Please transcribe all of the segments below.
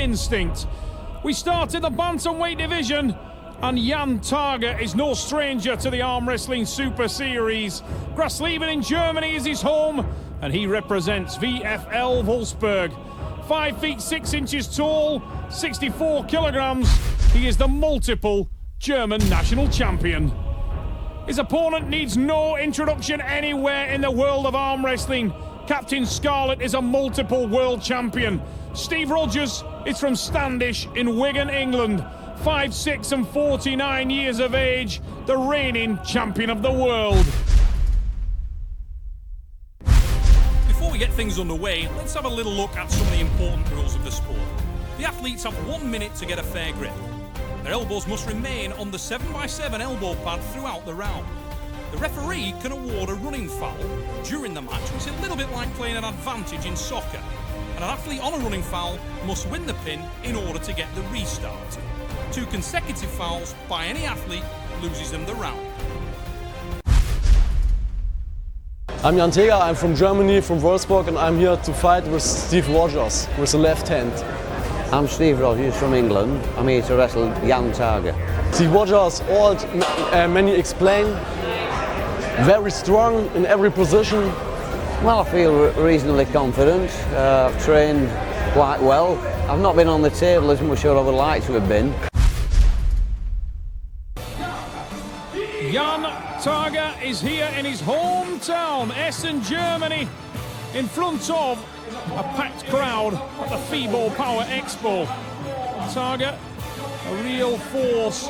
instinct. We start in the bantamweight division, and Jan Targa is no stranger to the Arm Wrestling Super Series. Grassleben in Germany is his home, and he represents VfL Wolfsburg. 5 feet 6 inches tall, 64 kilograms. He is the multiple German national champion. His opponent needs no introduction anywhere in the world of arm wrestling. Captain Scarlett is a multiple world champion. Steve Rogers is from Standish in Wigan, England. 5'6" and 49 years of age, the reigning champion of the world. Before we get things underway, let's have a little look at some of the important rules of the sport. The athletes have 1 minute to get a fair grip. Their elbows must remain on the 7x7 elbow pad throughout the round. The referee can award a running foul during the match, which is a little bit like playing an advantage in soccer. And an athlete on a running foul must win the pin in order to get the restart. 2 consecutive fouls by any athlete loses them the round. I'm Jan Teger, I'm from Germany, from Wolfsburg, and I'm here to fight with Steve Rogers with the left hand. I'm Steve Rogers from England. I'm here to wrestle Jan Targa. Steve Rogers, old, many explain, very strong in every position. Well, I feel reasonably confident. I've trained quite well. I've not been on the table as much as I would like to have been. Jan Targa is here in his hometown, Essen, Germany, in front of a packed crowd at the FIBO Power Expo. Targa, a real force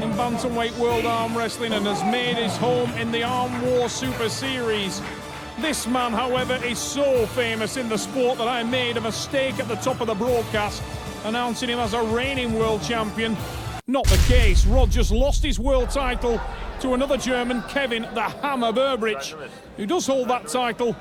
in bantamweight world arm wrestling, and has made his home in the Arm War Super Series. This man, however, is so famous in the sport that I made a mistake at the top of the broadcast, announcing him as a reigning world champion. Not the case. Rogers lost his world title to another German, Kevin the Hammer Burbridge, who does hold that title.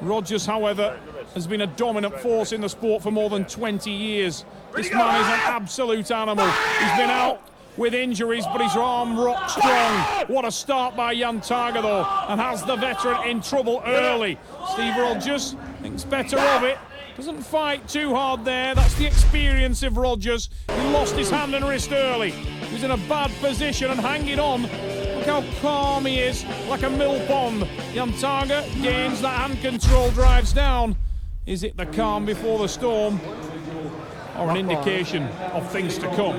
Rogers, however, has been a dominant force in the sport for more than 20 years. This man is an absolute animal. He's been out with injuries, but his arm rock strong. What a start by Jan Targa, though, and has the veteran in trouble early. Steve Rogers thinks better of it. Doesn't fight too hard there. That's the experience of Rogers. He lost his hand and wrist early. He's in a bad position and hanging on. Look how calm he is, like a mill pond. Jan Targa gains that hand control, drives down. Is it the calm before the storm, or an indication of things to come?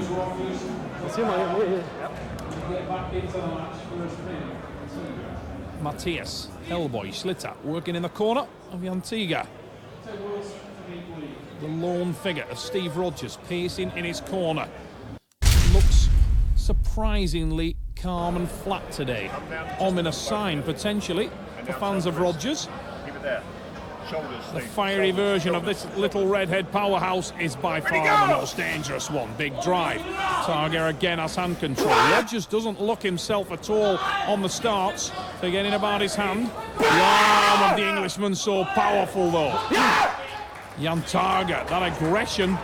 Matthias Hellboy Schlitter working in the corner of Jan Targa. The lone figure of Steve Rogers pacing in his corner. Looks surprisingly calm and flat today. Ominous sign potentially for fans of Rogers. The fiery version of this little redhead powerhouse is by far the most dangerous one. Big drive. Targa again has hand control. Rogers doesn't look himself at all on the starts, forgetting about his hand. The arm of the Englishman so powerful though. Jan Targa, that aggression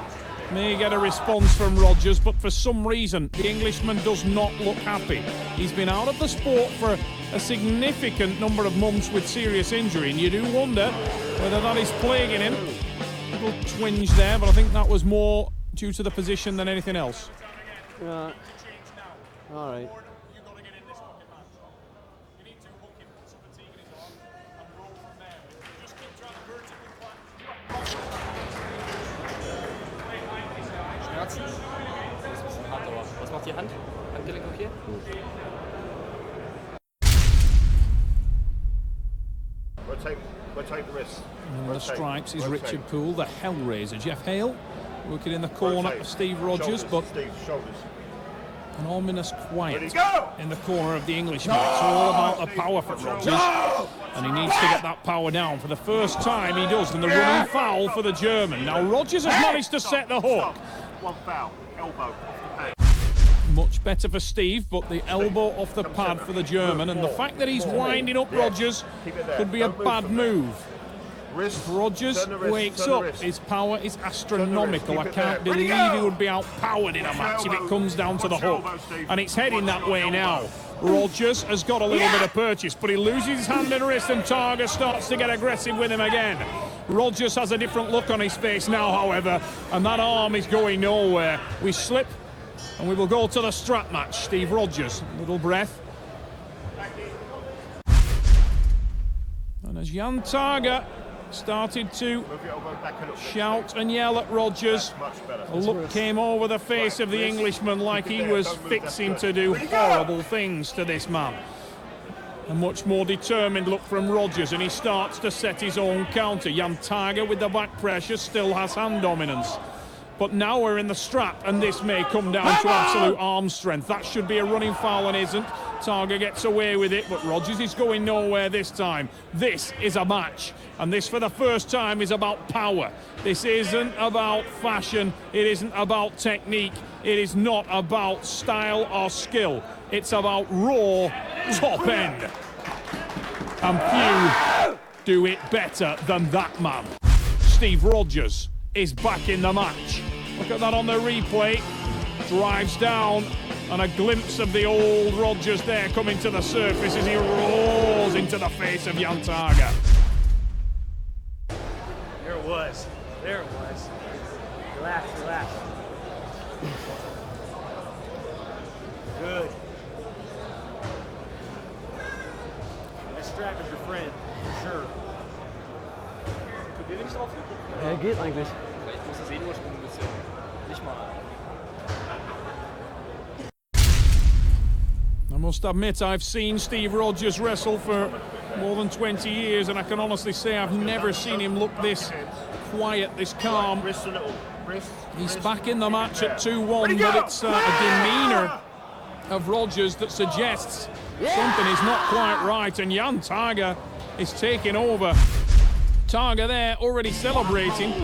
may get a response from Rogers, but for some reason the Englishman does not look happy. He's been out of the sport for a significant number of months with serious injury, and you do wonder whether that is plaguing him. A little twinge there, but I think that was more due to the position than anything else. All right. Was macht die Hand? Handgelenk okay? Rotate the wrist. And the stripes is Richard Poole, the Hellraiser. Jeff Hale working in the corner of Steve Rogers, but an ominous quiet in the corner of the Englishman. It's all about the power for Rogers, and he needs to get that power down. For the first time he does, and the running foul for the German. Now Rogers has managed to set the hook. One foul, elbow off the pad. Much better for Steve, but the elbow off the pad for the German, and the fact that he's winding up Rogers could be a bad move. If Rogers wakes up, his power is astronomical. I can't believe he would be outpowered in a match if it comes down to the hook. And it's heading that way now. Rogers has got a little bit of purchase, but he loses his hand and wrist, and Targa starts to get aggressive with him again. Rogers has a different look on his face now, however, and that arm is going nowhere. We slip, and we will go to the strap match. Steve Rogers, little breath. And as Jan Targa started to shout and yell at Rogers, a look came over the face of the Englishman like he was fixing to do horrible things to this man. A much more determined look from Rogers, and he starts to set his own counter. Jan Targa with the back pressure still has hand dominance. But now we're in the strap, and this may come down to absolute arm strength. That should be a running foul and isn't. Targa gets away with it, but Rogers is going nowhere this time. This is a match, and this for the first time is about power. This isn't about fashion, it isn't about technique, it is not about style or skill. It's about raw top end. And few do it better than that man. Steve Rogers is back in the match. Look at that on the replay. Drives down, and a glimpse of the old Rogers there coming to the surface as he rolls into the face of Jan Targa. There it was. There it was. Relax, relax. Good. That strap is your friend, for sure. Probier nicht drauf. Ja, geht eigentlich. Ich muss das Sehnursprung ein bisschen. Nicht mal. I must admit, I've seen Steve Rogers wrestle for more than 20 years, and I can honestly say I've never seen him look this quiet, this calm. Wrist a little. Wrist. He's back in the match at 2-1, but it's a demeanour of Rogers that suggests something is not quite right, and Jan Targa is taking over. Targa there already celebrating.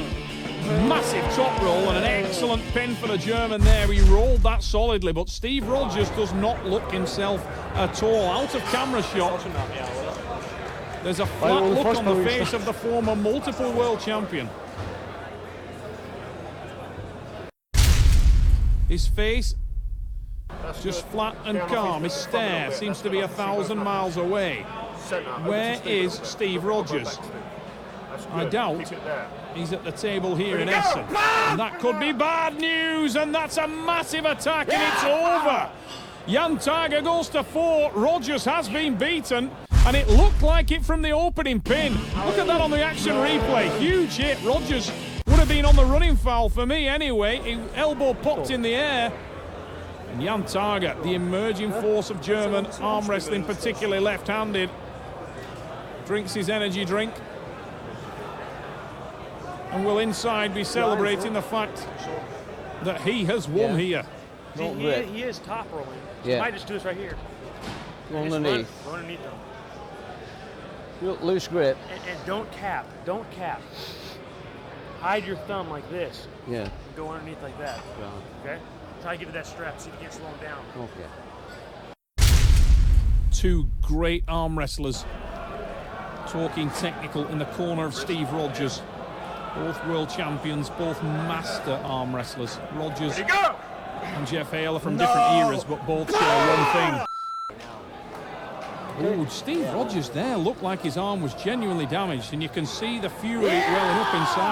Massive top roll and an excellent pin for the German there. He rolled that solidly, but Steve Rogers does not look himself at all. Out of camera shot, there's a flat look on the face of the former multiple world champion. His face just flat and calm. His stare seems to be 1,000 miles away. Where is Steve Rogers? I doubt he's at the table here in Essen. And that could be bad news, and that's a massive attack, and it's over. Jan Targa goes to 4. Rogers has been beaten, and it looked like it from the opening pin. Look at that on the action replay. Huge hit. Rogers would have been on the running foul for me anyway. He elbow popped in the air. And Jan Targa, the emerging force of German arm wrestling, particularly left-handed, drinks his energy drink. And will inside be celebrating the fact that he has won here. He is top rolling. Yeah. He might just do this right here. Underneath. Go underneath them. Loose grip. And don't cap. Don't cap. Hide your thumb like this. Yeah. And go underneath like that. Right. Okay? Try to get to that strap. See if you can't slow him down. Okay. Two great arm wrestlers talking technical in the corner of Steve Rogers. Both world champions, both master arm wrestlers. Rogers and Jeff Hale are from different eras, but both share one thing. Oh, Steve Rogers there looked like his arm was genuinely damaged, and you can see the fury welling up inside.